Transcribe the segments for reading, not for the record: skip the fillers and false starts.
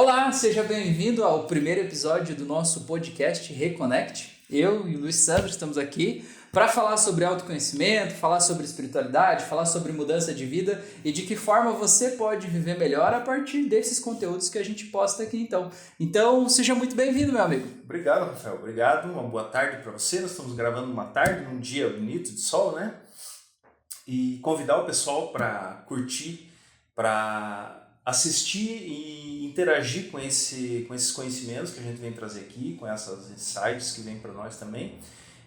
Olá, seja bem-vindo ao primeiro episódio do nosso podcast Reconnect. Eu e o Luiz Sandro estamos aqui para falar sobre autoconhecimento, falar sobre espiritualidade, falar sobre mudança de vida e de que forma você pode viver melhor a partir desses conteúdos que a gente posta aqui então. Então, seja muito bem-vindo, meu amigo. Obrigado, Rafael. Obrigado. Uma boa tarde para você. Nós estamos gravando uma tarde, num dia bonito de sol, né? E convidar o pessoal para curtir, para assistir e interagir com esses conhecimentos que a gente vem trazer aqui, com essas insights que vêm para nós também,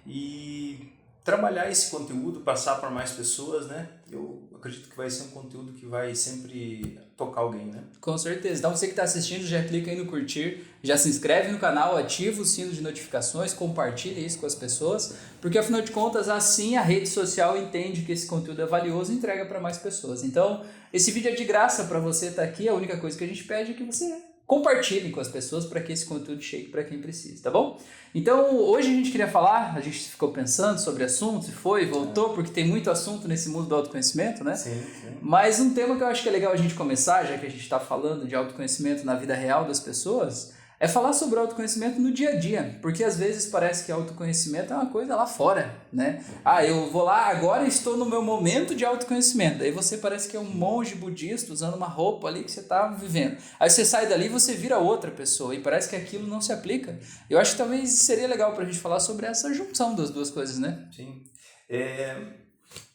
e trabalhar esse conteúdo, passar para mais pessoas, né? Eu acredito que vai ser um conteúdo que vai sempre tocar alguém, né? Com certeza. Então você que está assistindo, já clica aí no curtir, já se inscreve no canal, ativa o sino de notificações, compartilha isso com as pessoas, porque afinal de contas, assim a rede social entende que esse conteúdo é valioso e entrega para mais pessoas. Então, esse vídeo é de graça para você estar aqui, a única coisa que a gente pede é que você compartilhe com as pessoas para que esse conteúdo chegue para quem precisa, tá bom? Então, hoje a gente queria falar, a gente ficou pensando sobre assuntos e foi, voltou, porque tem muito assunto nesse mundo do autoconhecimento, né? Sim. Mas um tema que eu acho que é legal a gente começar, já que a gente está falando de autoconhecimento na vida real das pessoas, é falar sobre autoconhecimento no dia a dia, porque às vezes parece que autoconhecimento é uma coisa lá fora, né? Eu vou lá, agora estou no meu momento de autoconhecimento, daí você parece que é um monge budista usando uma roupa ali que você está vivendo. Aí você sai dali e você vira outra pessoa e parece que aquilo não se aplica. Eu acho que talvez seria legal para a gente falar sobre essa junção das duas coisas, né? Sim.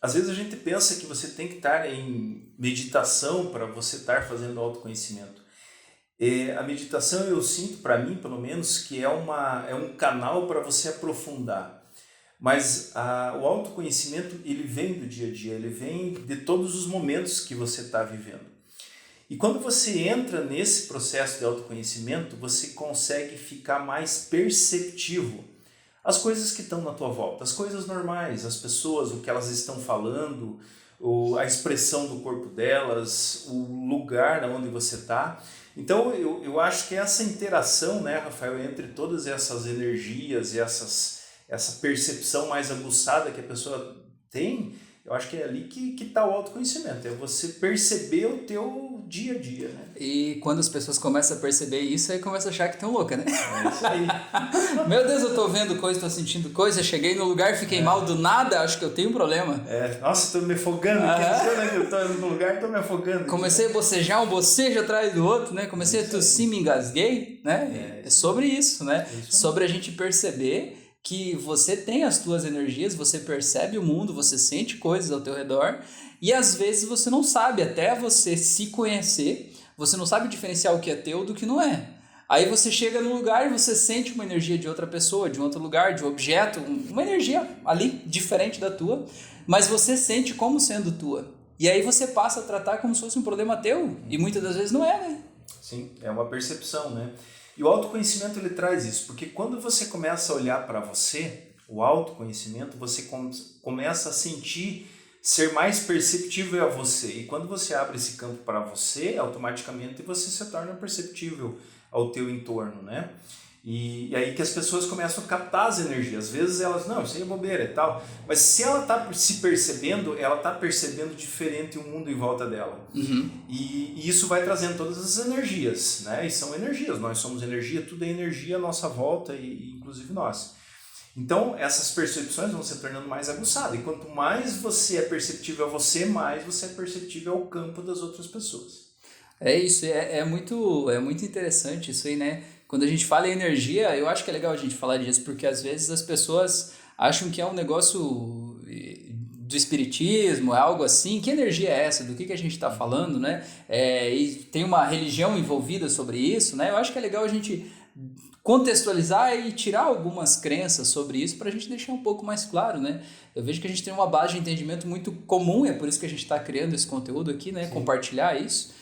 Às vezes a gente pensa que você tem que estar em meditação para você estar fazendo autoconhecimento. A meditação, eu sinto, para mim pelo menos, que é um canal para você aprofundar. Mas o autoconhecimento, ele vem do dia a dia, ele vem de todos os momentos que você está vivendo. E quando você entra nesse processo de autoconhecimento, você consegue ficar mais perceptivo. As coisas que estão na tua volta, as coisas normais, as pessoas, o que elas estão falando, a expressão do corpo delas, o lugar onde você está. Então, eu acho que essa interação, né, Rafael, entre todas essas energias e essa percepção mais aguçada que a pessoa tem, eu acho que é ali que está o autoconhecimento, é você perceber o teu dia a dia, né? E quando as pessoas começam a perceber isso, aí começam a achar que estão louca, né? É isso aí. Meu Deus, eu tô vendo coisa, tô sentindo coisa, cheguei no lugar, fiquei mal do nada, acho que eu tenho um problema. Nossa, tô me afogando aqui, eu tô no lugar, tô me afogando. Comecei a bocejar, um bocejo atrás do outro, né? Comecei a tossir, me engasguei, né? É sobre isso, né? Sobre a gente perceber que você tem as tuas energias, você percebe o mundo, você sente coisas ao teu redor e às vezes você não sabe, até você se conhecer, você não sabe diferenciar o que é teu do que não é. Aí você chega num lugar e você sente uma energia de outra pessoa, de um outro lugar, de um objeto, uma energia ali diferente da tua, mas você sente como sendo tua. E aí você passa a tratar como se fosse um problema teu e muitas das vezes não é, né? Sim, é uma percepção, né? E o autoconhecimento, ele traz isso, porque quando você começa a olhar para você, o autoconhecimento, você começa a sentir, ser mais perceptível a você. E quando você abre esse campo para você, automaticamente você se torna perceptível ao teu entorno, né? E aí que as pessoas começam a captar as energias. Às vezes elas, não, isso aí é bobeira e tal. Mas se ela está se percebendo, ela está percebendo diferente o mundo em volta dela. Uhum. E isso vai trazendo todas as energias, né? E são energias, nós somos energia, tudo é energia à nossa volta, e inclusive nós. Então, essas percepções vão se tornando mais aguçadas. E quanto mais você é perceptível a você, mais você é perceptível ao campo das outras pessoas. É isso, é muito interessante isso aí, né? Quando a gente fala em energia, eu acho que é legal a gente falar disso, porque às vezes as pessoas acham que é um negócio do espiritismo, é algo assim. Que energia é essa? Do que a gente está falando, né? E tem uma religião envolvida sobre isso, né? Eu acho que é legal a gente contextualizar e tirar algumas crenças sobre isso para a gente deixar um pouco mais claro, né? Eu vejo que a gente tem uma base de entendimento muito comum, é por isso que a gente está criando esse conteúdo aqui, né? Sim. Compartilhar isso.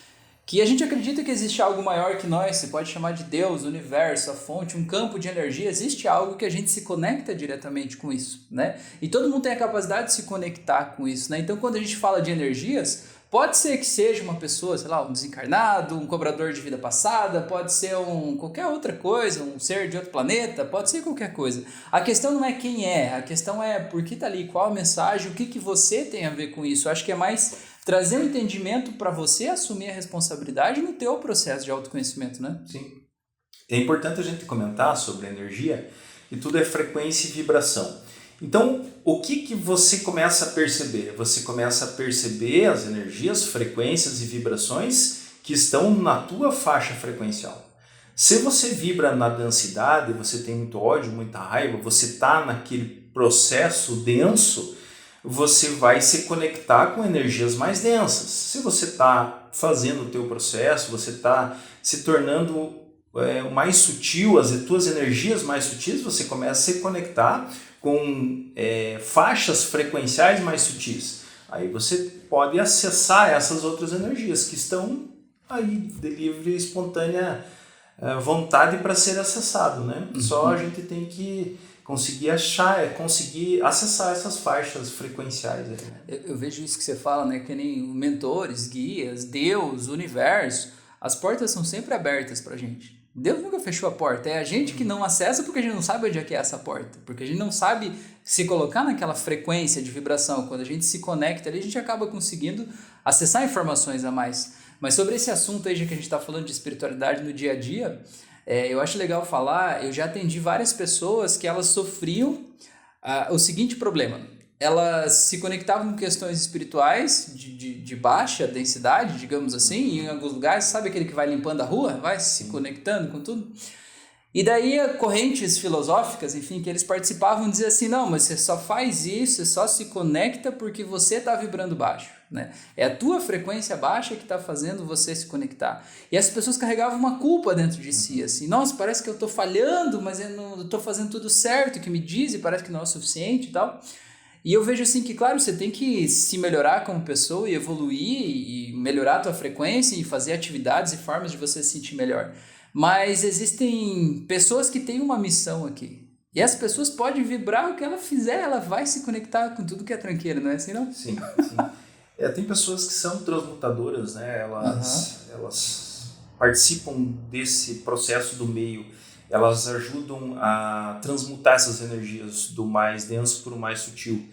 Que a gente acredita que existe algo maior que nós, você pode chamar de Deus, o universo, a fonte, um campo de energia, existe algo que a gente se conecta diretamente com isso, né? E todo mundo tem a capacidade de se conectar com isso, né? Então, quando a gente fala de energias, pode ser que seja uma pessoa, sei lá, um desencarnado, um cobrador de vida passada, pode ser qualquer outra coisa, um ser de outro planeta, pode ser qualquer coisa. A questão não é quem é, a questão é por que tá ali, qual a mensagem, o que você tem a ver com isso. Eu acho que é mais trazer um entendimento para você assumir a responsabilidade no teu processo de autoconhecimento, né? Sim. É importante a gente comentar sobre a energia, e tudo é frequência e vibração. Então, o que você começa a perceber? Você começa a perceber as energias, frequências e vibrações que estão na tua faixa frequencial. Se você vibra na densidade, você tem muito ódio, muita raiva, você está naquele processo denso, você vai se conectar com energias mais densas. Se você está fazendo o teu processo, você está se tornando mais sutil, as tuas energias mais sutis, você começa a se conectar com faixas frequenciais mais sutis. Aí você pode acessar essas outras energias que estão aí de livre e espontânea vontade para ser acessado, né? Só a gente tem que conseguir conseguir acessar essas faixas frequenciais. Né? Eu vejo isso que você fala, né? Que nem mentores, guias, Deus, universo, as portas são sempre abertas pra gente. Deus nunca fechou a porta, é a gente que não acessa porque a gente não sabe onde é que é essa porta, porque a gente não sabe se colocar naquela frequência de vibração. Quando a gente se conecta ali, a gente acaba conseguindo acessar informações a mais. Mas sobre esse assunto aí, já que a gente está falando de espiritualidade no dia a dia, eu acho legal falar, eu já atendi várias pessoas que elas sofriam o seguinte problema. Elas se conectavam com questões espirituais de baixa densidade, digamos assim, e em alguns lugares, sabe aquele que vai limpando a rua? Vai se conectando com tudo? E daí correntes filosóficas, enfim, que eles participavam diziam assim, não, mas você só faz isso, você só se conecta porque você está vibrando baixo, né? É a tua frequência baixa que está fazendo você se conectar. E as pessoas carregavam uma culpa dentro de si, assim, nossa, parece que eu estou falhando, mas eu não estou fazendo tudo certo, que me diz, e parece que não é o suficiente e tal. E eu vejo assim que, claro, você tem que se melhorar como pessoa e evoluir e melhorar a tua frequência e fazer atividades e formas de você se sentir melhor. Mas existem pessoas que têm uma missão aqui. E as pessoas podem vibrar o que ela fizer, ela vai se conectar com tudo que é tranqueira, não é assim não? Sim, sim. Tem pessoas que são transmutadoras, né? Elas participam desse processo do meio. Elas ajudam a transmutar essas energias do mais denso para o mais sutil.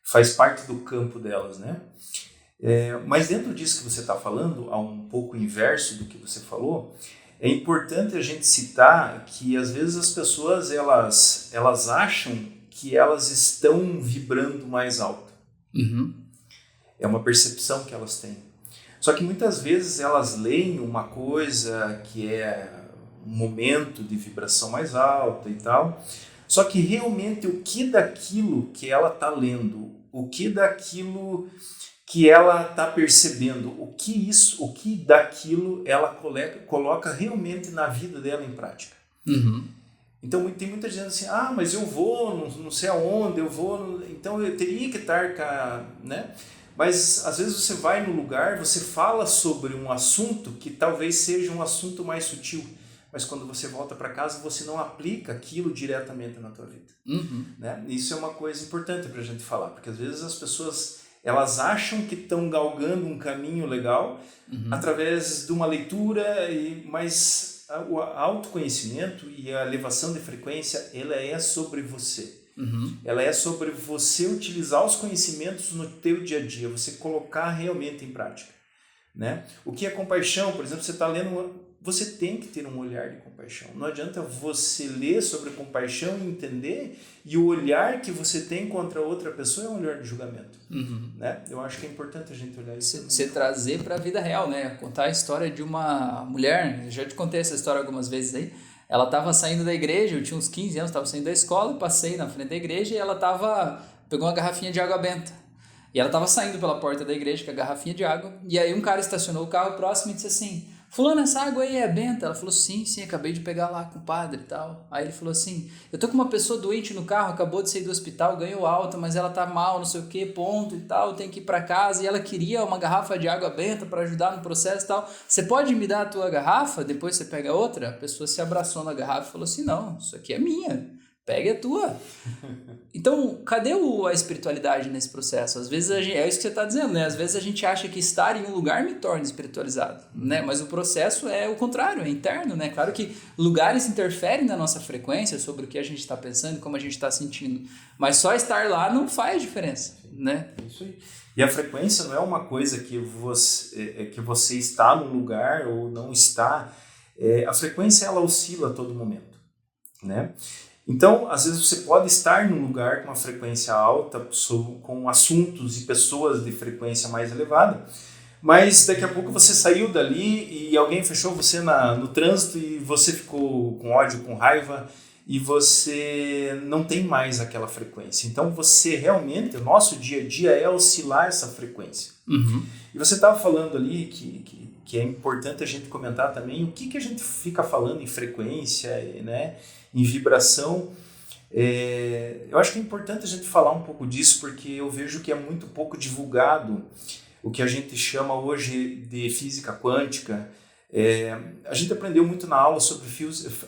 Faz parte do campo delas, né? Mas dentro disso que você está falando, há um pouco inverso do que você falou, é importante a gente citar que às vezes as pessoas elas acham que elas estão vibrando mais alto. Uhum. É uma percepção que elas têm. Só que muitas vezes elas leem uma coisa que é um momento de vibração mais alta e tal, só que realmente o que daquilo que ela está lendo, o que daquilo que ela está percebendo, o que daquilo ela coloca realmente na vida dela em prática. Uhum. Então tem muita gente assim, mas eu vou, não sei aonde, então eu teria que estar, né? Mas às vezes você vai no lugar, você fala sobre um assunto que talvez seja um assunto mais sutil, mas quando você volta para casa você não aplica aquilo diretamente na tua vida. Uhum. Né? Isso é uma coisa importante para a gente falar, porque às vezes as pessoas elas acham que estão galgando um caminho legal através de uma leitura, mas o autoconhecimento e a elevação de frequência, ela é sobre você. Ela é sobre você utilizar os conhecimentos no teu dia a dia, você colocar realmente em prática. Né? O que é compaixão? Por exemplo, você está lendo, você tem que ter um olhar de compaixão. Não adianta você ler sobre compaixão e entender, e o olhar que você tem contra outra pessoa é um olhar de julgamento. Né? Eu acho que é importante a gente olhar isso. Você trazer para a vida real, né? Contar a história de uma mulher, eu já te contei essa história algumas vezes aí. Ela estava saindo da igreja, eu tinha uns 15 anos, estava saindo da escola, passei na frente da igreja e ela pegou uma garrafinha de água benta. E ela estava saindo pela porta da igreja com a garrafinha de água, e aí um cara estacionou o carro próximo e disse assim, fulano, essa água aí é benta? Ela falou, sim, acabei de pegar lá com o padre e tal. Aí ele falou assim, eu tô com uma pessoa doente no carro, acabou de sair do hospital, ganhou alta, mas ela tá mal, não sei o que, ponto e tal, tem que ir pra casa, e ela queria uma garrafa de água benta para ajudar no processo e tal. Você pode me dar a tua garrafa, depois você pega outra? A pessoa se abraçou na garrafa e falou assim, não, isso aqui é minha. Pega a tua. Então, cadê a espiritualidade nesse processo? Às vezes, é isso que você está dizendo, né? Às vezes a gente acha que estar em um lugar me torna espiritualizado, né? Mas o processo é o contrário, é interno, né? Claro que lugares interferem na nossa frequência sobre o que a gente está pensando, como a gente está sentindo. Mas só estar lá não faz diferença, né? Isso aí. E a frequência não é uma coisa que você está num lugar ou não está. A frequência ela oscila a todo momento, né? Então, às vezes você pode estar num lugar com uma frequência alta, com assuntos e pessoas de frequência mais elevada, mas daqui a pouco você saiu dali e alguém fechou você no trânsito e você ficou com ódio, com raiva e você não tem mais aquela frequência. Então você realmente, o nosso dia a dia é oscilar essa frequência. Uhum. E você estava falando ali que é importante a gente comentar também o que a gente fica falando em frequência, né, em vibração. Eu acho que é importante a gente falar um pouco disso porque eu vejo que é muito pouco divulgado o que a gente chama hoje de física quântica. A gente aprendeu muito na aula sobre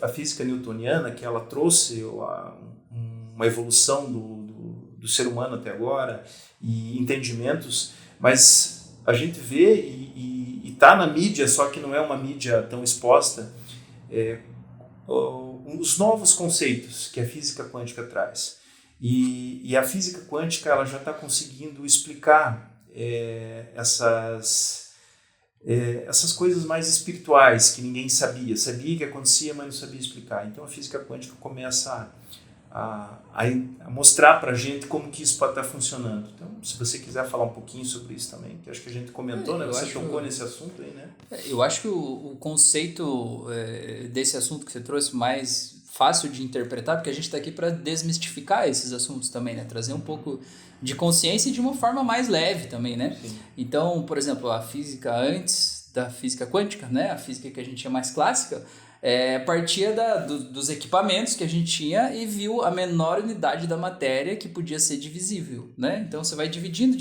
a física newtoniana, que ela trouxe uma evolução do ser humano até agora, e entendimentos, mas a gente vê e está na mídia, só que não é uma mídia tão exposta, os novos conceitos que a física quântica traz. E a física quântica ela já está conseguindo explicar essas coisas mais espirituais que ninguém sabia que acontecia, mas não sabia explicar. Então a física quântica começa a mostrar para a gente como que isso pode estar funcionando. Então, se você quiser falar um pouquinho sobre isso também, que acho que a gente comentou, né? Você tocou nesse assunto aí, né? Eu acho que o conceito desse assunto que você trouxe mais fácil de interpretar, porque a gente está aqui para desmistificar esses assuntos também, né? Trazer um pouco de consciência e de uma forma mais leve também, né? Sim. Então, por exemplo, a física antes da física quântica, né? A física que a gente tinha mais clássica, partia dos equipamentos que a gente tinha e viu a menor unidade da matéria que podia ser divisível, né? Então, você vai dividindo,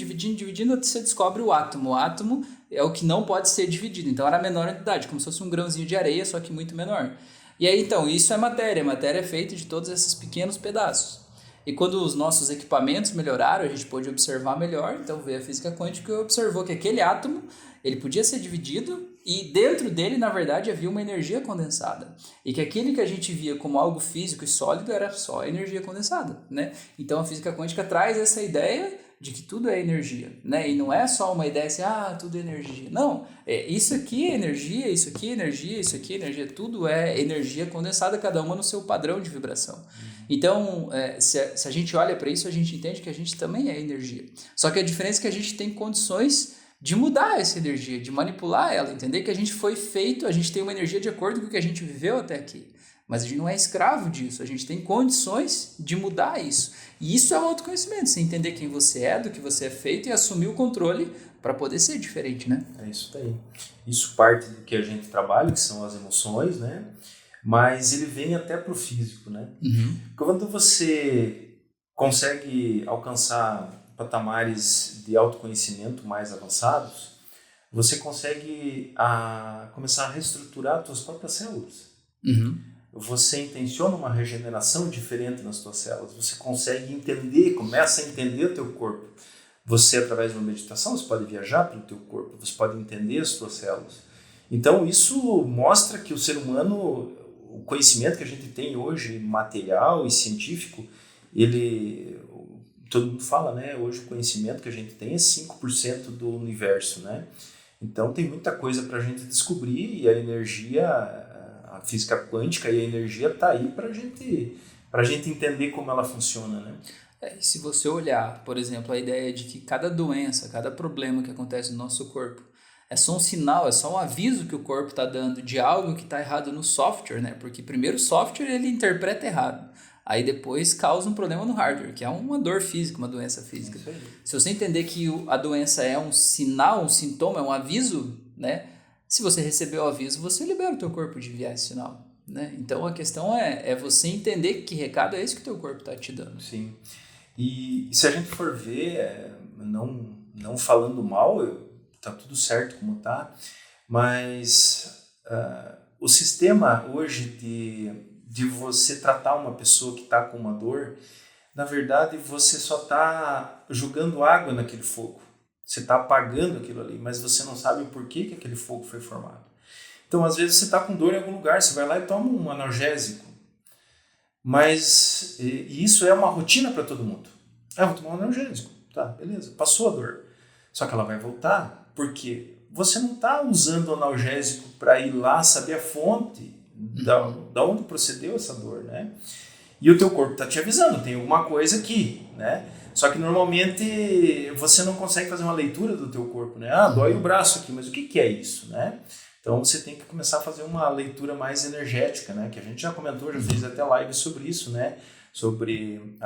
até você descobre o átomo. O átomo é o que não pode ser dividido. Então, era a menor unidade, como se fosse um grãozinho de areia, só que muito menor. E aí, então, isso é matéria. A matéria é feita de todos esses pequenos pedaços. E quando os nossos equipamentos melhoraram, a gente pôde observar melhor, então veio a física quântica e observou que aquele átomo ele podia ser dividido e dentro dele, na verdade, havia uma energia condensada. E que aquele que a gente via como algo físico e sólido era só energia condensada, né? Então a física quântica traz essa ideia de que tudo é energia, né? E não é só uma ideia assim, tudo é energia. Não, isso aqui é energia, isso aqui é energia, isso aqui é energia, tudo é energia condensada, cada uma no seu padrão de vibração. Então, se a gente olha para isso, a gente entende que a gente também é energia. Só que a diferença é que a gente tem condições de mudar essa energia, de manipular ela, entender que a gente foi feito, a gente tem uma energia de acordo com o que a gente viveu até aqui. Mas a gente não é escravo disso, a gente tem condições de mudar isso. E isso é um autoconhecimento, você entender quem você é, do que você é feito e assumir o controle para poder ser diferente, né? É isso daí. Isso parte do que a gente trabalha, que são as emoções, né? Mas ele vem até para o físico, né? Uhum. Quando você consegue alcançar patamares de autoconhecimento mais avançados, você consegue começar a reestruturar as suas próprias células. Uhum. Você intenciona uma regeneração diferente nas suas células. Você consegue entender, começa a entender o teu corpo. Você, através de uma meditação, você pode viajar pelo teu corpo, você pode entender as suas células. Então, isso mostra que o ser humano, o conhecimento que a gente tem hoje, material e científico, todo mundo fala, né? Hoje o conhecimento que a gente tem é 5% do universo, né? Então tem muita coisa para a gente descobrir e a energia, a física quântica e a energia está aí para a gente entender como ela funciona, né? E se você olhar, por exemplo, a ideia de que cada doença, cada problema que acontece no nosso corpo é só um sinal, é só um aviso que o corpo está dando de algo que está errado no software, né? Porque primeiro o software ele interpreta errado, aí depois causa um problema no hardware, que é uma dor física, uma doença física. Se você entender que a doença é um sinal, um sintoma, é um aviso, né? Se você recebeu o aviso, você libera o teu corpo de enviar esse sinal, né? Então a questão é você entender que recado é esse que o teu corpo está te dando. Sim. E se a gente for ver, não falando mal, tá tudo certo como tá, mas o sistema hoje de você tratar uma pessoa que está com uma dor, na verdade você só está jogando água naquele fogo. Você está apagando aquilo ali, mas você não sabe o porquê que aquele fogo foi formado. Então, às vezes você está com dor em algum lugar, você vai lá e toma um analgésico. Mas isso é uma rotina para todo mundo. Vou tomar um analgésico. Tá, beleza, passou a dor. Só que ela vai voltar, porque você não está usando o analgésico para ir lá saber a fonte da onde procedeu essa dor, né? E o teu corpo está te avisando, tem alguma coisa aqui, né? Só que normalmente você não consegue fazer uma leitura do teu corpo, né? Dói o braço aqui, mas o que é isso, né? Então você tem que começar a fazer uma leitura mais energética, né? Que a gente já comentou, já fez até live sobre isso, né? Sobre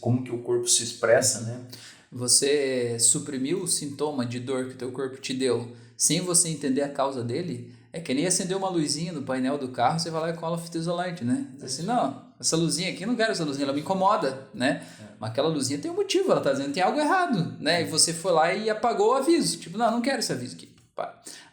como que o corpo se expressa, né? Você suprimiu o sintoma de dor que o teu corpo te deu sem você entender a causa dele, é que nem acender uma luzinha no painel do carro, você vai lá e cola fita isolante, né? Diz assim, não, essa luzinha aqui, não quero essa luzinha, ela me incomoda, né? Mas aquela luzinha tem um motivo, ela tá dizendo que tem algo errado, né? E você foi lá e apagou o aviso, tipo, não quero esse aviso aqui.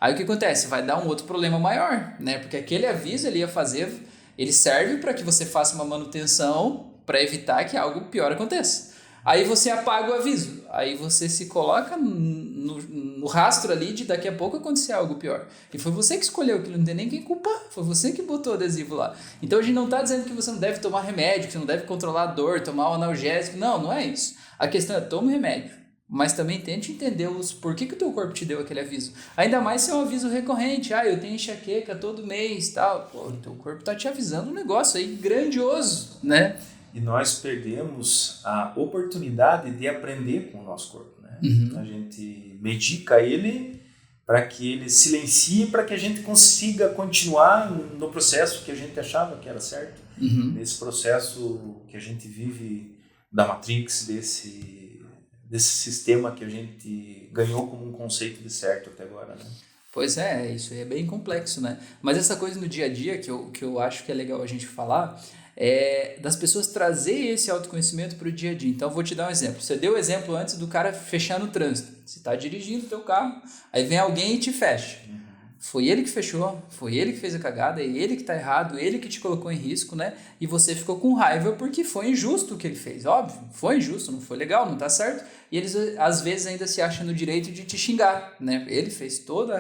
Aí o que acontece? Vai dar um outro problema maior, né? Porque aquele aviso ele ia fazer, ele serve para que você faça uma manutenção para evitar que algo pior aconteça. Aí você apaga o aviso, aí você se coloca no rastro ali de daqui a pouco acontecer algo pior. E foi você que escolheu aquilo, não tem nem quem culpar, foi você que botou o adesivo lá. Então a gente não está dizendo que você não deve tomar remédio, que você não deve controlar a dor, tomar o analgésico, não é isso. A questão é toma o remédio, mas também tente entender por que o teu corpo te deu aquele aviso. Ainda mais se é um aviso recorrente, eu tenho enxaqueca todo mês, tal. Pô, o teu corpo está te avisando um negócio aí grandioso, né? E nós perdemos a oportunidade de aprender com o nosso corpo, né? A gente medica ele para que ele silencie, para que a gente consiga continuar no processo que a gente achava que era certo. Nesse processo que a gente vive da Matrix, desse sistema que a gente ganhou como um conceito de certo até agora, né? Pois é, isso aí é bem complexo, né? Mas essa coisa no dia a dia que eu acho que é legal a gente falar é das pessoas trazer esse autoconhecimento para o dia a dia. Então, vou te dar um exemplo. Você deu o exemplo antes do cara fechar no trânsito. Você está dirigindo o teu carro, aí vem alguém e te fecha. Foi ele que fechou, foi ele que fez a cagada, é ele que está errado, ele que te colocou em risco, né? E você ficou com raiva porque foi injusto o que ele fez, óbvio. Foi injusto, não foi legal, não tá certo. E eles, às vezes, ainda se acham no direito de te xingar, né? Ele fez todo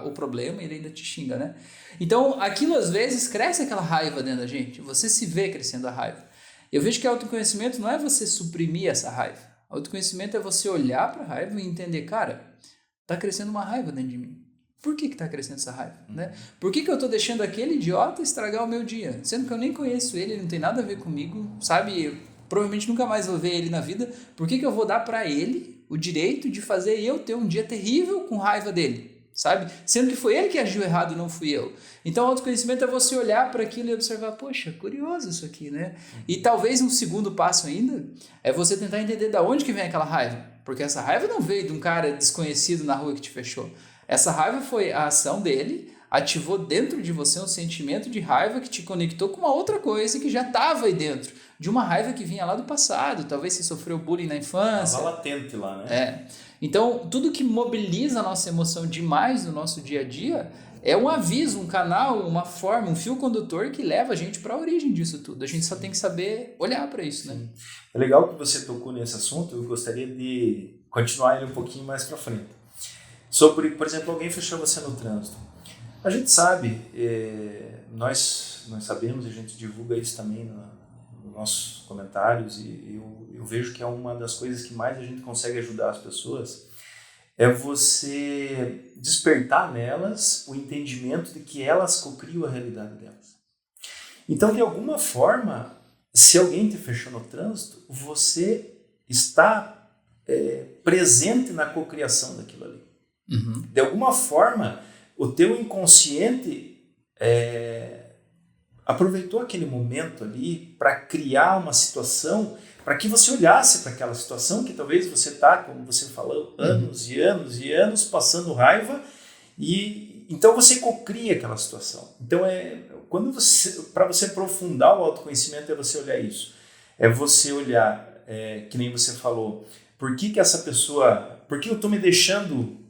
o problema e ele ainda te xinga, né? Então, aquilo, às vezes, cresce aquela raiva dentro da gente. Você se vê crescendo a raiva. Eu vejo que autoconhecimento não é você suprimir essa raiva. Autoconhecimento é você olhar para a raiva e entender, cara, tá crescendo uma raiva dentro de mim. Por que está crescendo essa raiva? Né? Por que eu estou deixando aquele idiota estragar o meu dia? Sendo que eu nem conheço ele, ele não tem nada a ver comigo, sabe? Eu provavelmente nunca mais vou ver ele na vida. Por que eu vou dar para ele o direito de fazer eu ter um dia terrível com raiva dele? Sabe? Sendo que foi ele que agiu errado, não fui eu. Então, o autoconhecimento é você olhar para aquilo e observar, poxa, curioso isso aqui, né? E talvez um segundo passo ainda é você tentar entender de onde que vem aquela raiva. Porque essa raiva não veio de um cara desconhecido na rua que te fechou. Essa raiva foi a ação dele, ativou dentro de você um sentimento de raiva que te conectou com uma outra coisa que já estava aí dentro. De uma raiva que vinha lá do passado, talvez você sofreu bullying na infância. Estava latente lá, né? Então, tudo que mobiliza a nossa emoção demais no nosso dia a dia é um aviso, um canal, uma forma, um fio condutor que leva a gente para a origem disso tudo. A gente só tem que saber olhar para isso, né? É legal que você tocou nesse assunto, eu gostaria de continuar ele um pouquinho mais para frente. Sobre, por exemplo, alguém fechou você no trânsito. A gente sabe, nós sabemos, a gente divulga isso também nos nossos comentários e eu vejo que é uma das coisas que mais a gente consegue ajudar as pessoas é você despertar nelas o entendimento de que elas cocriam a realidade delas. Então, de alguma forma, se alguém te fechou no trânsito, você está presente na cocriação daquilo ali. De alguma forma, o teu inconsciente aproveitou aquele momento ali para criar uma situação para que você olhasse para aquela situação que talvez você está, como você falou, anos e anos e anos passando raiva e então você cocria aquela situação. Então para você aprofundar o autoconhecimento é você olhar isso, é você olhar que nem você falou, por que essa pessoa, por que eu estou me deixando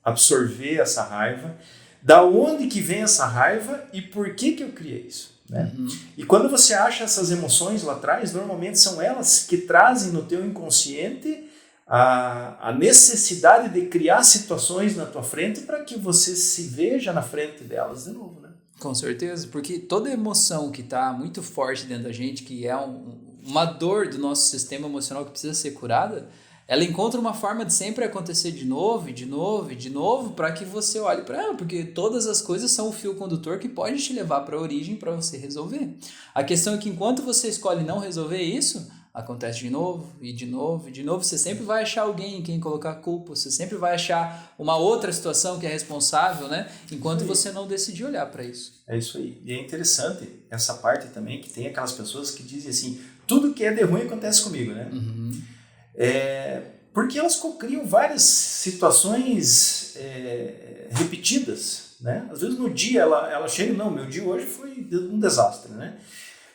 absorver essa raiva, da onde que vem essa raiva e por que eu criei isso, né? E quando você acha essas emoções lá atrás, normalmente são elas que trazem no teu inconsciente a necessidade de criar situações na tua frente para que você se veja na frente delas de novo, né? Com certeza, porque toda emoção que está muito forte dentro da gente, que é uma dor do nosso sistema emocional que precisa ser curada, ela encontra uma forma de sempre acontecer de novo, e de novo, e de novo, para que você olhe para ela, porque todas as coisas são o fio condutor que pode te levar para a origem para você resolver. A questão é que enquanto você escolhe não resolver isso, acontece de novo, e de novo, e de novo, você sempre vai achar alguém em quem colocar a culpa, você sempre vai achar uma outra situação que é responsável, né? Enquanto você não decidir olhar para isso. É isso aí. E é interessante essa parte também, que tem aquelas pessoas que dizem assim, tudo que é de ruim acontece comigo, né? Porque elas criam várias situações repetidas, né? Às vezes no dia ela chega, não, meu dia hoje foi um desastre, né?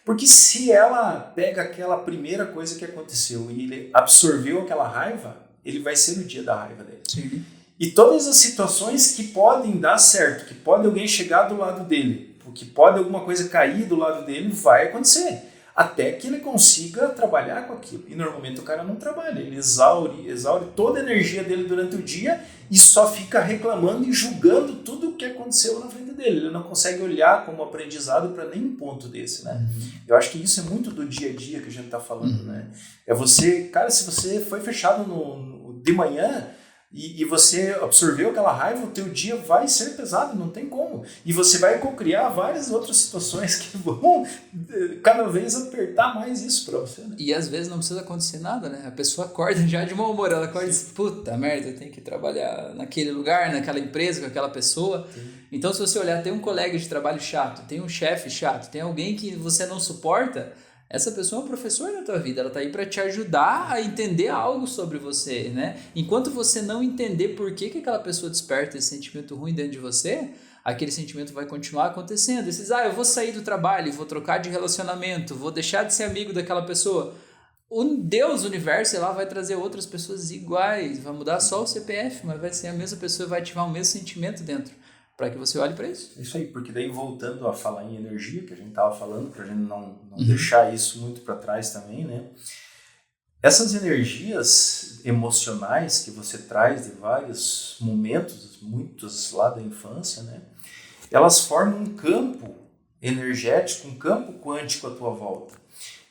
Porque se ela pega aquela primeira coisa que aconteceu e ele absorveu aquela raiva, ele vai ser o dia da raiva dele. Sim. E todas as situações que podem dar certo, que pode alguém chegar do lado dele, que pode alguma coisa cair do lado dele, vai acontecer. Até que ele consiga trabalhar com aquilo. E normalmente o cara não trabalha, ele exaure toda a energia dele durante o dia e só fica reclamando e julgando tudo o que aconteceu na frente dele. Ele não consegue olhar como aprendizado para nenhum ponto desse, né? Eu acho que isso é muito do dia a dia que a gente está falando, né? É você, cara, se você foi fechado de manhã e você absorveu aquela raiva, o teu dia vai ser pesado, não tem como. E você vai cocriar várias outras situações que vão cada vez apertar mais isso para você, né? E às vezes não precisa acontecer nada, né? A pessoa acorda já de mau humor, ela acorda e diz, puta merda, eu tenho que trabalhar naquele lugar, naquela empresa, com aquela pessoa. Sim. Então se você olhar, tem um colega de trabalho chato, tem um chefe chato, tem alguém que você não suporta, essa pessoa é um professor na tua vida, ela está aí para te ajudar a entender algo sobre você, né? Enquanto você não entender por que aquela pessoa desperta esse sentimento ruim dentro de você, aquele sentimento vai continuar acontecendo. E você diz, eu vou sair do trabalho, vou trocar de relacionamento, vou deixar de ser amigo daquela pessoa. O Deus, o universo, lá vai trazer outras pessoas iguais, vai mudar só o CPF, mas vai ser a mesma pessoa, vai ativar o mesmo sentimento dentro. Para que você olhe para isso. Isso aí, porque daí voltando a falar em energia, que a gente estava falando, para a gente não deixar isso muito para trás também, né? Essas energias emocionais que você traz de vários momentos, muitos lá da infância, né? Elas formam um campo energético, um campo quântico à tua volta.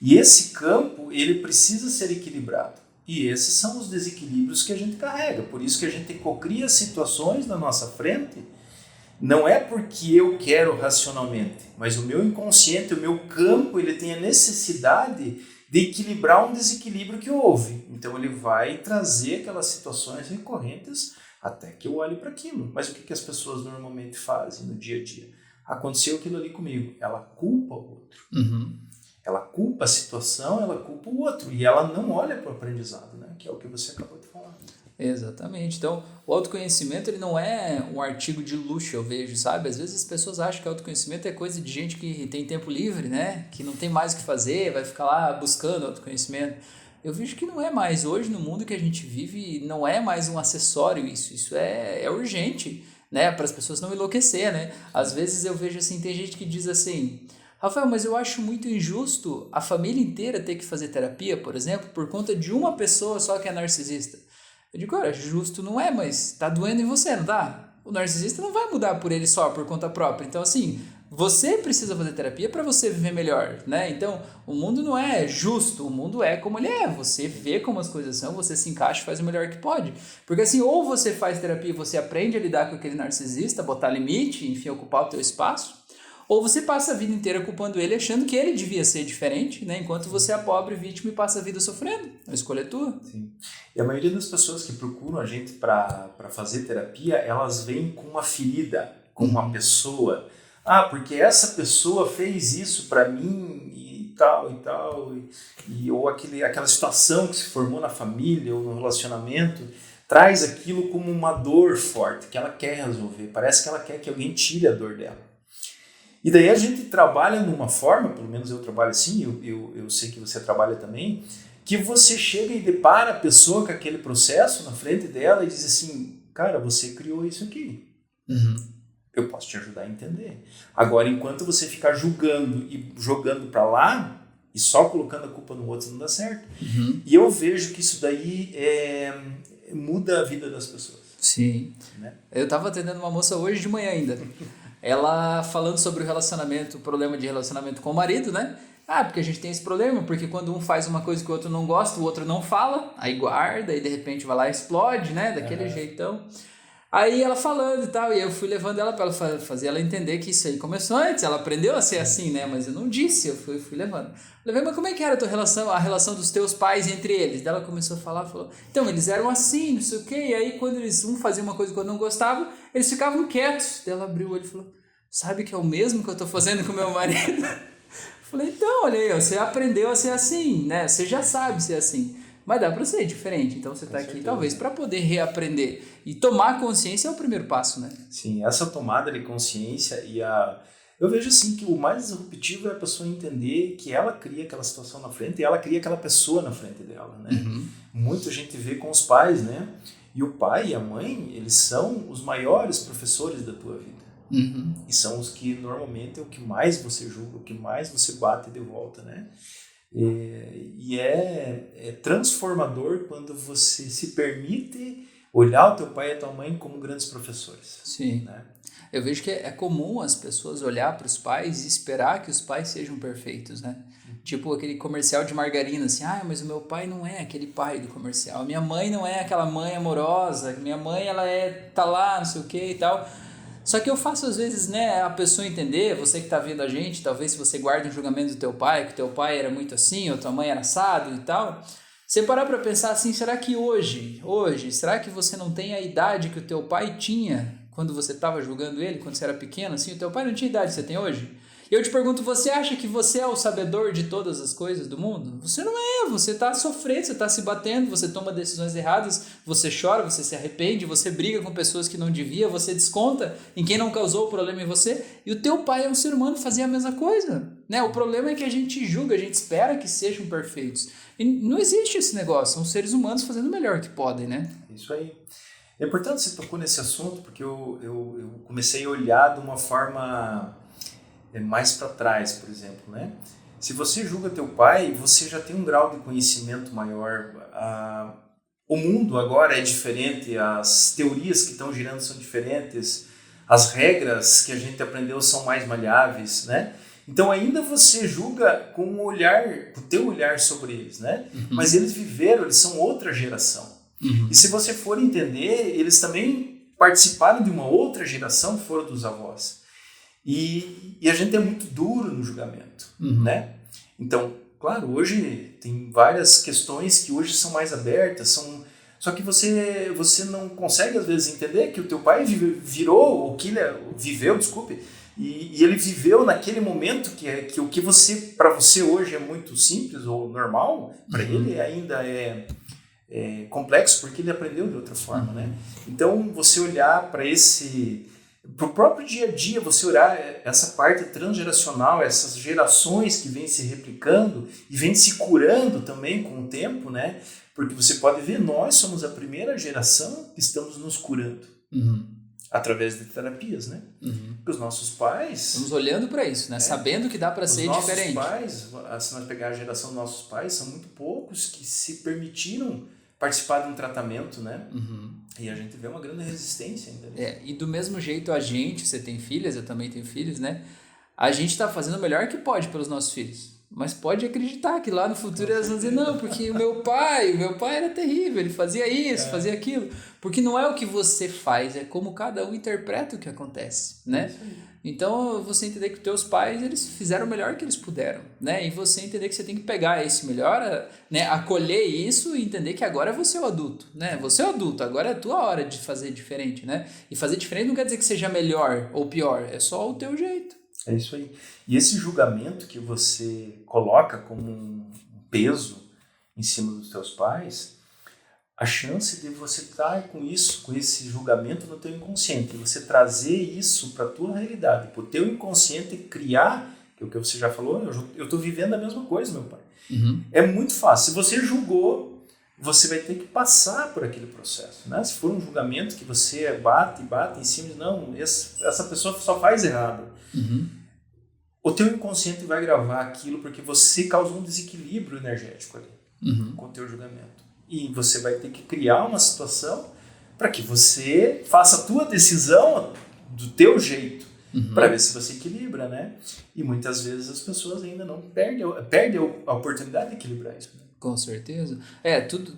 E esse campo, ele precisa ser equilibrado. E esses são os desequilíbrios que a gente carrega. Por isso que a gente cocria situações na nossa frente. Não é porque eu quero racionalmente, mas o meu inconsciente, o meu campo, ele tem a necessidade de equilibrar um desequilíbrio que houve. Então ele vai trazer aquelas situações recorrentes até que eu olhe para aquilo. Mas o que as pessoas normalmente fazem no dia a dia? Aconteceu aquilo ali comigo. Ela culpa o outro. Ela culpa a situação, ela culpa o outro. E ela não olha para o aprendizado, né? Que é o que você acabou de falar. Exatamente. Então, o autoconhecimento ele não é um artigo de luxo, eu vejo, sabe? Às vezes as pessoas acham que autoconhecimento é coisa de gente que tem tempo livre, né? Que não tem mais o que fazer, vai ficar lá buscando autoconhecimento. Eu vejo que não é mais. Hoje, no mundo que a gente vive, não é mais um acessório isso. Isso é urgente, né? Para as pessoas não enlouquecer, né? Às vezes eu vejo assim, tem gente que diz assim... Rafael, mas eu acho muito injusto a família inteira ter que fazer terapia, por exemplo, por conta de uma pessoa só que é narcisista. Eu digo, olha, justo não é, mas tá doendo em você, não tá? O narcisista não vai mudar por ele só, por conta própria. Então, assim, você precisa fazer terapia para você viver melhor, né? Então, o mundo não é justo, o mundo é como ele é. Você vê como as coisas são, você se encaixa e faz o melhor que pode. Porque assim, ou você faz terapia e você aprende a lidar com aquele narcisista, botar limite, enfim, ocupar o teu espaço, ou você passa a vida inteira culpando ele, achando que ele devia ser diferente, né? Enquanto você é a pobre vítima e passa a vida sofrendo. A escolha é tua. Sim. E a maioria das pessoas que procuram a gente para fazer terapia, elas vêm com uma ferida, com uma pessoa. Porque essa pessoa fez isso para mim e tal, ou aquela situação que se formou na família ou no relacionamento, traz aquilo como uma dor forte que ela quer resolver. Parece que ela quer que alguém tire a dor dela. E daí a gente trabalha numa forma, pelo menos eu trabalho assim, eu sei que você trabalha também, que você chega e depara a pessoa com aquele processo na frente dela e diz assim, cara, você criou isso aqui. Eu posso te ajudar a entender. Agora, enquanto você ficar julgando e jogando para lá, e só colocando a culpa no outro, não dá certo. E eu vejo que isso daí muda a vida das pessoas. Sim. Né? Eu estava atendendo uma moça hoje de manhã ainda. ela falando sobre o relacionamento, o problema de relacionamento com o marido, né? Ah, porque a gente tem esse problema, porque quando um faz uma coisa que o outro não gosta, o outro não fala, aí guarda, e de repente vai lá e explode, né? Daquele jeitão. Aí ela falando e tal, e eu fui levando ela para ela fazer ela entender que isso aí começou antes, ela aprendeu a ser assim, né? Mas eu não disse, eu fui levando. Levei, mas como é que era a tua relação, a relação dos teus pais entre eles? Daí ela começou a falar, falou, então, eles eram assim, não sei o quê, e aí quando um fazia uma coisa que eu não gostava, eles ficavam quietos. Daí ela abriu o olho e falou, sabe que é o mesmo que eu tô fazendo com meu marido? Falei, então, olha aí, você aprendeu a ser assim, né? Você já sabe ser assim. Mas dá para ser diferente. Então você está aqui talvez para poder reaprender. E tomar consciência é o primeiro passo, né? Sim, essa tomada de consciência eu vejo assim que o mais disruptivo é a pessoa entender que ela cria aquela situação na frente e ela cria aquela pessoa na frente dela, né? Muita gente vê com os pais, né? E o pai e a mãe, eles são os maiores professores da tua vida. E são os que normalmente é o que mais você julga, o que mais você bate de volta, né? E é transformador quando você se permite olhar o teu pai e a tua mãe como grandes professores. Sim. Né? Eu vejo que é comum as pessoas olhar para os pais e esperar que os pais sejam perfeitos, né? Tipo aquele comercial de margarina, assim, mas o meu pai não é aquele pai do comercial, minha mãe não é aquela mãe amorosa, minha mãe tá lá, não sei o que e tal. Só que eu faço às vezes, né, a pessoa entender, você que está vendo a gente, talvez se você guarda um julgamento do teu pai, que teu pai era muito assim, ou tua mãe era assado e tal, você parar para pensar assim, será que hoje, será que você não tem a idade que o teu pai tinha quando você estava julgando ele, quando você era pequeno, assim, o teu pai não tinha a idade que você tem hoje? E eu te pergunto, você acha que você é o sabedor de todas as coisas do mundo? Você não é, você está sofrendo, você está se batendo, você toma decisões erradas, você chora, você se arrepende, você briga com pessoas que não devia, você desconta em quem não causou o problema em você, e o teu pai é um ser humano, fazia a mesma coisa, né? O problema é que a gente julga, a gente espera que sejam perfeitos. E não existe esse negócio, são seres humanos fazendo o melhor que podem, né? Isso aí. É importante você tocou nesse assunto, porque eu comecei a olhar de uma forma mais para trás, por exemplo, né? Se você julga teu pai, você já tem um grau de conhecimento maior. O mundo agora é diferente, as teorias que estão girando são diferentes, as regras que a gente aprendeu são mais maleáveis, né? Então ainda você julga com o teu olhar sobre eles, né? Mas eles eles são outra geração. E se você for entender, eles também participaram de uma outra geração fora dos avós. E a gente é muito duro no julgamento, né? Então, claro, hoje tem várias questões que hoje são mais abertas, só que você não consegue às vezes entender que o teu pai virou o que ele viveu, desculpe, e ele viveu naquele momento que o que para você hoje é muito simples ou normal, para ele ainda é complexo porque ele aprendeu de outra forma, né? Então, você olhar para o próprio dia a dia, você olhar essa parte transgeracional, essas gerações que vêm se replicando e vêm se curando também com o tempo, né? Porque você pode ver, nós somos a primeira geração que estamos nos curando através de terapias, né? Porque os nossos pais... Estamos olhando para isso, né? Sabendo que dá para ser diferente. Os nossos pais, se nós pegar a geração dos nossos pais, são muito poucos que se permitiram participar de um tratamento, né? E a gente vê uma grande resistência ainda. E do mesmo jeito você tem filhas, eu também tenho filhos, né? A gente está fazendo o melhor que pode pelos nossos filhos. Mas pode acreditar que lá no futuro elas vão dizer, não, porque o meu pai era terrível, ele fazia isso, fazia aquilo. Porque não é o que você faz, é como cada um interpreta o que acontece, né? Então, você entender que os teus pais, eles fizeram o melhor que eles puderam, né? E você entender que você tem que pegar esse melhor, né? Acolher isso e entender que agora você é o adulto, né? Você é o adulto, agora é a tua hora de fazer diferente, né? E fazer diferente não quer dizer que seja melhor ou pior, é só o teu jeito. É isso aí. E esse julgamento que você coloca como um peso em cima dos teus pais, a chance de você estar com esse julgamento no teu inconsciente, você trazer isso para a tua realidade, para o teu inconsciente criar, que é o que você já falou, eu estou vivendo a mesma coisa, meu pai. É muito fácil. Se você julgou, você vai ter que passar por aquele processo, né? Se for um julgamento que você bate em cima de, não, essa pessoa só faz errado. O teu inconsciente vai gravar aquilo porque você causou um desequilíbrio energético ali com o teu julgamento. E você vai ter que criar uma situação para que você faça a tua decisão do teu jeito. para ver se você equilibra, né? E muitas vezes as pessoas ainda não perdem a oportunidade de equilibrar isso, né? Com certeza.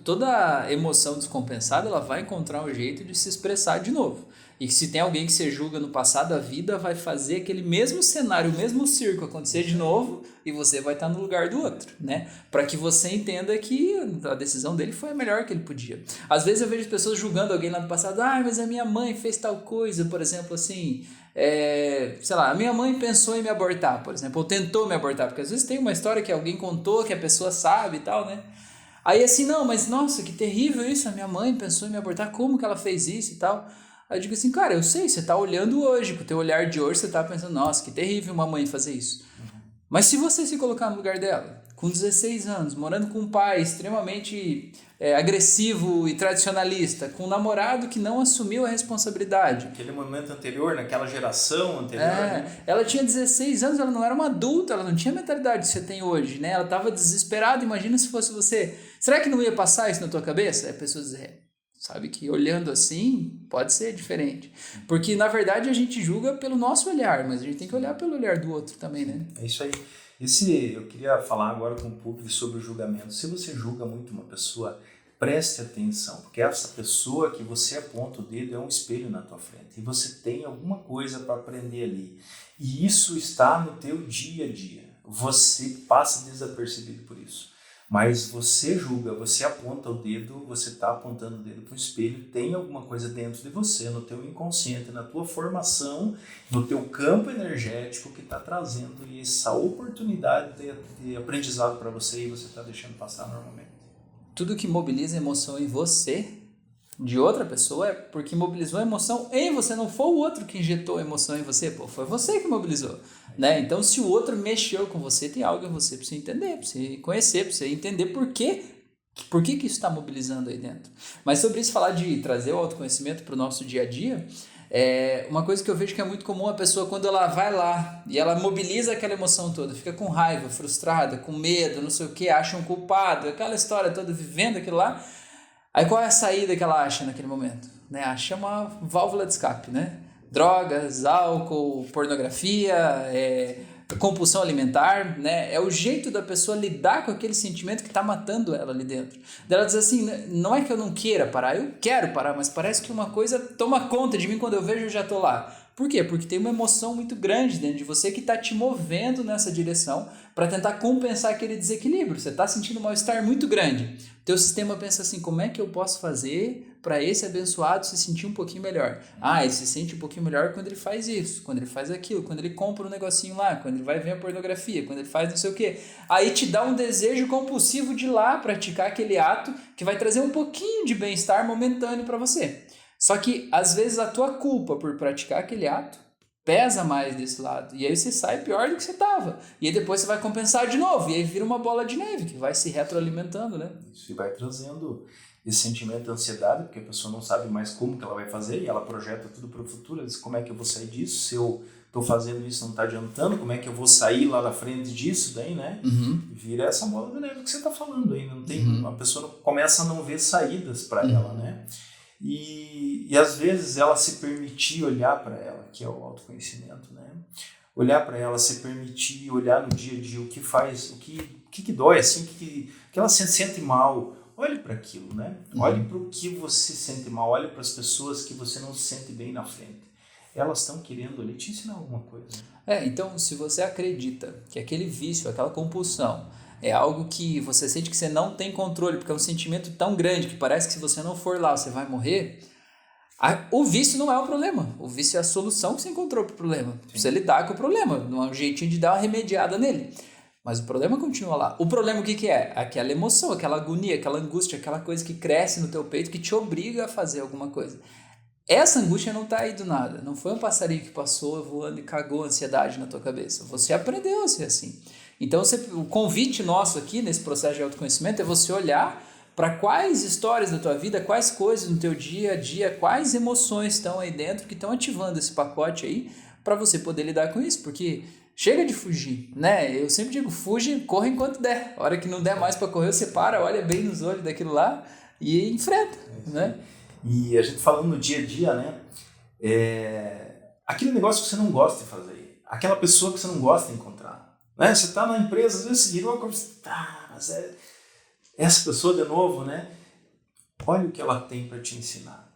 Toda emoção descompensada, ela vai encontrar um jeito de se expressar de novo. E se tem alguém que você julga no passado, a vida vai fazer aquele mesmo cenário, o mesmo circo acontecer de novo e você vai estar no lugar do outro, né? Para que você entenda que a decisão dele foi a melhor que ele podia. Às vezes eu vejo pessoas julgando alguém lá no passado, mas a minha mãe fez tal coisa, por exemplo, assim, sei lá, a minha mãe pensou em me abortar, por exemplo, ou tentou me abortar, porque às vezes tem uma história que alguém contou, que a pessoa sabe e tal, né? Aí assim, não, mas nossa, que terrível isso, a minha mãe pensou em me abortar, como que ela fez isso e tal? Aí eu digo assim, cara, eu sei, você tá olhando hoje, com o teu olhar de hoje, você tá pensando, nossa, que terrível uma mãe fazer isso. Mas se você se colocar no lugar dela, com 16 anos, morando com um pai extremamente agressivo e tradicionalista, com um namorado que não assumiu a responsabilidade. Aquele momento anterior, naquela geração anterior, né? Ela tinha 16 anos, ela não era uma adulta, ela não tinha a mentalidade que você tem hoje, né? Ela estava desesperada, imagina se fosse você. Será que não ia passar isso na tua cabeça? Aí a pessoa diz, sabe que olhando assim, pode ser diferente. Porque, na verdade, a gente julga pelo nosso olhar, mas a gente tem que olhar pelo olhar do outro também, né? É isso aí. Eu queria falar agora com o público sobre o julgamento. Se você julga muito uma pessoa, preste atenção, porque essa pessoa que você aponta o dedo é um espelho na tua frente. E você tem alguma coisa para aprender ali. E isso está no teu dia a dia. Você passa desapercebido por isso. Mas você julga, você aponta o dedo, você está apontando o dedo para o espelho, tem alguma coisa dentro de você, no teu inconsciente, na tua formação, no teu campo energético que está trazendo essa oportunidade de aprendizado para você e você está deixando passar normalmente. Tudo que mobiliza emoção em você, de outra pessoa, é porque mobilizou a emoção em você, não foi o outro que injetou a emoção em você, foi você que mobilizou, né? Então, se o outro mexeu com você, tem algo em você para você entender, para você conhecer, para você entender por que isso está mobilizando aí dentro. Mas sobre isso, falar de trazer o autoconhecimento para o nosso dia a dia, uma coisa que eu vejo que é muito comum, a pessoa quando ela vai lá e ela mobiliza aquela emoção toda, fica com raiva, frustrada, com medo, não sei o que, acha um culpado, aquela história toda, vivendo aquilo lá. Aí qual é a saída que ela acha naquele momento? Né? Acha uma válvula de escape, né? Drogas, álcool, pornografia, compulsão alimentar, né? É o jeito da pessoa lidar com aquele sentimento que está matando ela ali dentro. Daí ela diz assim, não é que eu não queira parar, eu quero parar, mas parece que uma coisa toma conta de mim, quando eu vejo eu já estou lá. Por quê? Porque tem uma emoção muito grande dentro de você que está te movendo nessa direção para tentar compensar aquele desequilíbrio. Você está sentindo um mal-estar muito grande. O teu sistema pensa assim, como é que eu posso fazer para esse abençoado se sentir um pouquinho melhor? Ele se sente um pouquinho melhor quando ele faz isso, quando ele faz aquilo, quando ele compra um negocinho lá, quando ele vai ver a pornografia, quando ele faz não sei o quê. Aí te dá um desejo compulsivo de ir lá praticar aquele ato que vai trazer um pouquinho de bem-estar momentâneo para você. Só que, às vezes, a tua culpa por praticar aquele ato pesa mais desse lado. E aí você sai pior do que você estava. E aí depois você vai compensar de novo. E aí vira uma bola de neve que vai se retroalimentando, né? Isso vai trazendo esse sentimento de ansiedade, porque a pessoa não sabe mais como que ela vai fazer e ela projeta tudo para o futuro. Ela diz, como é que eu vou sair disso? Se eu estou fazendo isso não está adiantando, como é que eu vou sair lá da frente disso daí, né? Vira essa bola de neve que você está falando aí. Não tem, a pessoa começa a não ver saídas para ela, né? E às vezes ela se permitir olhar para ela, que é o autoconhecimento, né? Olhar para ela, se permitir olhar no dia a dia o que faz, o que dói, assim, que ela se sente mal. Olhe para aquilo, né? Olhe para o que você sente mal, olhe para as pessoas que você não se sente bem na frente. Elas estão querendo ali te ensinar alguma coisa. Então, se você acredita que aquele vício, aquela compulsão, é algo que você sente que você não tem controle, porque é um sentimento tão grande que parece que se você não for lá, você vai morrer. O vício não é o problema. O vício é a solução que você encontrou para o problema. Você lidar com o problema, não é um jeitinho de dar uma remediada nele. Mas o problema continua lá. O problema o que é? Aquela emoção, aquela agonia, aquela angústia, aquela coisa que cresce no teu peito que te obriga a fazer alguma coisa. Essa angústia não está aí do nada. Não foi um passarinho que passou voando e cagou a ansiedade na tua cabeça. Você aprendeu a ser assim. Então, o convite nosso aqui nesse processo de autoconhecimento é você olhar para quais histórias da tua vida, quais coisas no teu dia a dia, quais emoções estão aí dentro que estão ativando esse pacote aí para você poder lidar com isso, porque chega de fugir, né? Eu sempre digo, fuge, corre enquanto der. A hora que não der mais para correr, você para, olha bem nos olhos daquilo lá e enfrenta, né? E a gente falando no dia a dia, né? aquele negócio que você não gosta de fazer, aquela pessoa que você não gosta de encontrar. Né? Você está na empresa, às vezes você vira uma coisa, mas é essa pessoa de novo, né? Olha o que ela tem para te ensinar.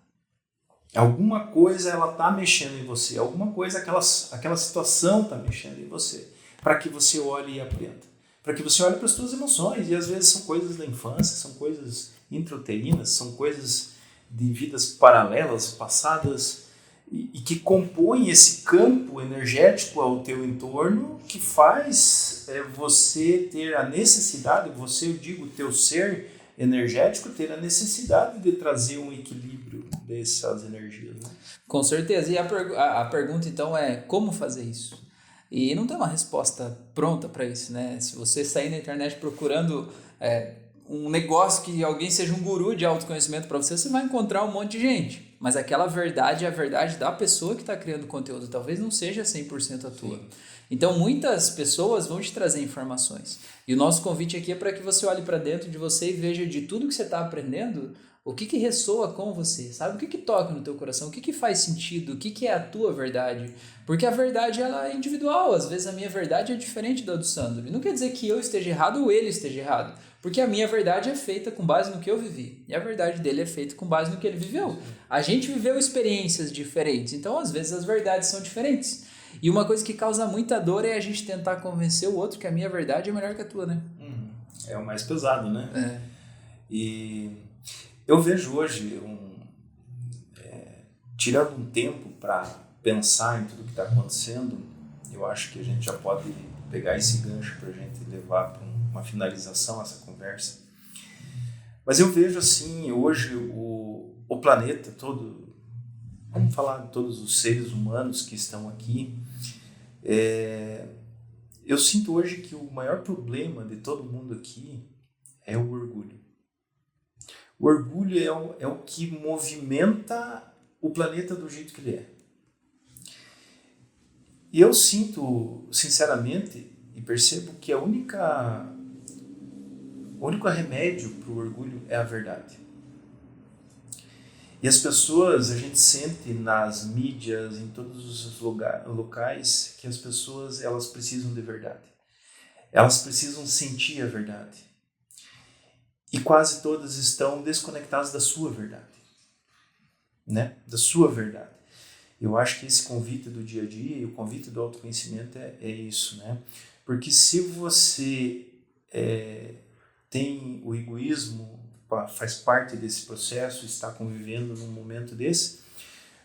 Alguma coisa ela está mexendo em você, alguma coisa aquela situação está mexendo em você, para que você olhe e aprenda. Para que você olhe para as suas emoções, e às vezes são coisas da infância, são coisas intrauterinas, são coisas de vidas paralelas, passadas, e que compõem esse campo energético ao teu entorno, que faz você ter a necessidade, eu digo, o teu ser energético, ter a necessidade de trazer um equilíbrio dessas energias. Né? Com certeza. E a pergunta, então, é como fazer isso? E não tem uma resposta pronta para isso, né? Se você sair na internet procurando um negócio que alguém seja um guru de autoconhecimento para você, você vai encontrar um monte de gente. Mas aquela verdade é a verdade da pessoa que está criando conteúdo. Talvez não seja 100% a tua. Sim. Então, muitas pessoas vão te trazer informações. E o nosso convite aqui é para que você olhe para dentro de você e veja de tudo que você está aprendendo, o que ressoa com você, sabe? O que toca no teu coração, o que faz sentido, o que é a tua verdade. Porque a verdade ela é individual, às vezes a minha verdade é diferente da do Sandro. E não quer dizer que eu esteja errado ou ele esteja errado. Porque a minha verdade é feita com base no que eu vivi. E a verdade dele é feita com base no que ele viveu. A gente viveu experiências diferentes, então às vezes as verdades são diferentes. E uma coisa que causa muita dor é a gente tentar convencer o outro que a minha verdade é melhor que a tua, né? É o mais pesado, né? E eu vejo hoje, tirando um tempo para pensar em tudo que está acontecendo, eu acho que a gente já pode pegar esse gancho para a gente levar para uma finalização essa conversa. Mas eu vejo assim, hoje o planeta todo, vamos falar de todos os seres humanos que estão aqui, eu sinto hoje que o maior problema de todo mundo aqui é o orgulho. O orgulho é o que movimenta o planeta do jeito que ele é. E eu sinto, sinceramente, e percebo que o único remédio para o orgulho é a verdade. E as pessoas, a gente sente nas mídias, em todos os locais, que as pessoas elas precisam de verdade. Elas precisam sentir a verdade. E quase todas estão desconectadas da sua verdade. Né? Da sua verdade. Eu acho que esse convite do dia a dia e o convite do autoconhecimento é isso, né? Porque se você tem o egoísmo, faz parte desse processo, está convivendo num momento desse,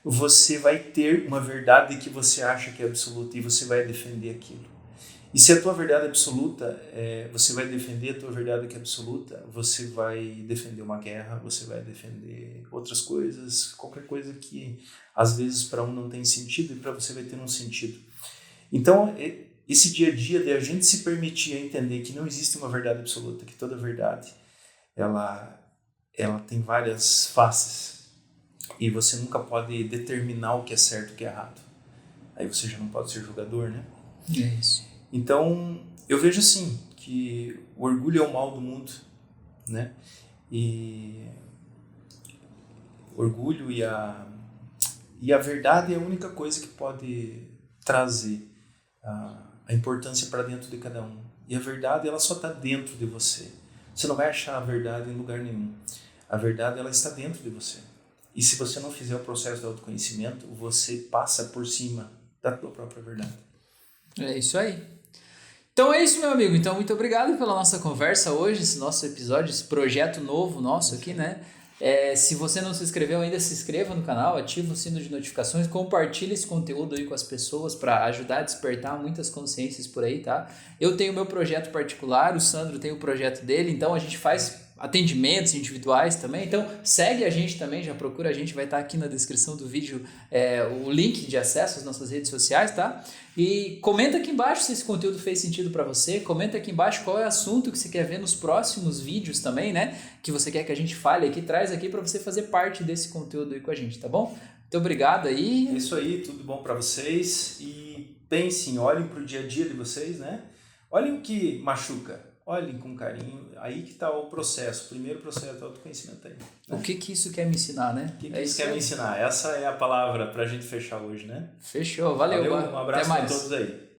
você vai ter uma verdade que você acha que é absoluta e você vai defender aquilo. E se a tua verdade é absoluta, você vai defender a tua verdade que é absoluta, você vai defender uma guerra, você vai defender outras coisas, qualquer coisa que às vezes para um não tem sentido e para você vai ter um sentido. Então, esse dia a dia de a gente se permitir a entender que não existe uma verdade absoluta, que toda verdade ela tem várias faces e você nunca pode determinar o que é certo e o que é errado. Aí você já não pode ser julgador, né? É isso. Então, eu vejo assim, que o orgulho é o mal do mundo, né? E o orgulho e a verdade é a única coisa que pode trazer a importância para dentro de cada um. E a verdade, ela só está dentro de você. Você não vai achar a verdade em lugar nenhum. A verdade, ela está dentro de você. E se você não fizer o processo de autoconhecimento, você passa por cima da tua própria verdade. É isso aí. Então é isso, meu amigo. Então, muito obrigado pela nossa conversa hoje, esse nosso episódio, esse projeto novo nosso aqui, né? Se você não se inscreveu ainda, se inscreva no canal, ativa o sino de notificações, compartilha esse conteúdo aí com as pessoas para ajudar a despertar muitas consciências por aí, tá? Eu tenho meu projeto particular, o Sandro tem o projeto dele, então a gente faz atendimentos individuais também, então segue a gente também, já procura a gente, vai estar aqui na descrição do vídeo o link de acesso às nossas redes sociais, tá? E comenta aqui embaixo se esse conteúdo fez sentido para você, comenta aqui embaixo qual é o assunto que você quer ver nos próximos vídeos também, né? Que você quer que a gente fale aqui, traz aqui para você fazer parte desse conteúdo aí com a gente, tá bom? Muito obrigado aí. É isso aí, tudo bom para vocês e pensem, olhem para o dia a dia de vocês, né? Olhem o que machuca. olhem com carinho. Aí que está o processo, o primeiro processo do autoconhecimento aí. O que isso quer me ensinar, né? O que isso quer me ensinar? Essa é a palavra para a gente fechar hoje, né? Fechou, valeu. Um abraço para todos aí.